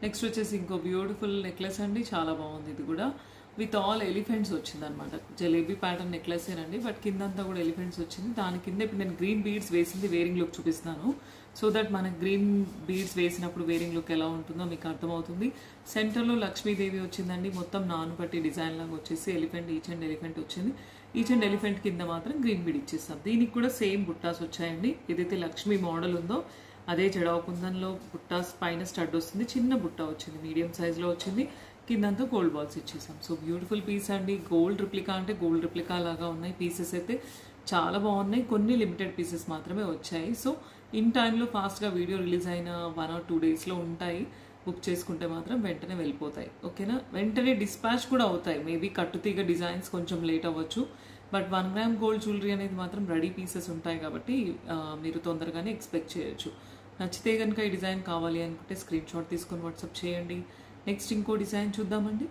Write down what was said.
Next వచ్చేసి ఇంకో beautiful necklace అండి, చాలా బాగుంది. ఇది కూడా విత్ ఆల్ ఎలిఫెంట్స్ వచ్చింది అనమాట. జలేబీ ప్యాటర్న్ నెక్లెస్ ఏనండి, బట్ కిందంతా కూడా ఎలిఫెంట్స్ వచ్చింది. దాని కింద ఇప్పుడు నేను గ్రీన్ బీడ్స్ వేసింది వేరింగ్ లుక్ చూపిస్తాను. సో దట్ మనకు గ్రీన్ బీడ్స్ వేసినప్పుడు వేరింగ్ లుక్ ఎలా ఉంటుందో మీకు అర్థమవుతుంది. సెంటర్లో లక్ష్మీదేవి వచ్చిందండి, మొత్తం నాన్ పట్టి డిజైన్ లాగా వచ్చేసి ఎలిఫెంట్, ఈచ్ అండ్ ఎలిఫెంట్ వచ్చింది. ఈచ్ అండ్ ఎలిఫెంట్ కింద మాత్రం గ్రీన్ బీడ్ ఇచ్చేస్తాం. దీనికి కూడా సేమ్ బుట్టాస్ వచ్చాయండి. ఏదైతే లక్ష్మీ మోడల్ ఉందో అదే జడావు కుందంలో బుట్టాస్ పైన స్టడ్ వస్తుంది, చిన్న బుట్ట వచ్చింది, మీడియం సైజ్లో వచ్చింది. కిందంతా గోల్డ్ బాల్స్ ఇచ్చేసాం. సో బ్యూటిఫుల్ పీస్ అండి. గోల్డ్ రిప్లికా అంటే గోల్డ్ రిప్లికా లాగా ఉన్నాయి. పీసెస్ అయితే చాలా బాగున్నాయి. కొన్ని లిమిటెడ్ పీసెస్ మాత్రమే వచ్చాయి. సో ఇన్ టైంలో ఫాస్ట్గా వీడియో రిలీజ్ అయిన 1 or 2 daysలో ఉంటాయి. బుక్ చేసుకుంటే మాత్రం వెంటనే వెళ్ళిపోతాయి. ఓకేనా, వెంటనే డిస్పాచ్ కూడా అవుతాయి. మేబీ కట్టుతీగ డిజైన్స్ కొంచెం లేట్ అవ్వచ్చు, బట్ 1 gram గోల్డ్ జ్యువెలరీ అనేది మాత్రం రెడీ పీసెస్ ఉంటాయి కాబట్టి మీరు తొందరగానే ఎక్స్పెక్ట్ చేయొచ్చు. నచ్చితే కనుక ఈ డిజైన్ కావాలి అనుకుంటే స్క్రీన్ షాట్ తీసుకొని వాట్సాప్ చేయండి. నెక్స్ట్ ఇంకో డిజైన్ చూద్దామండి.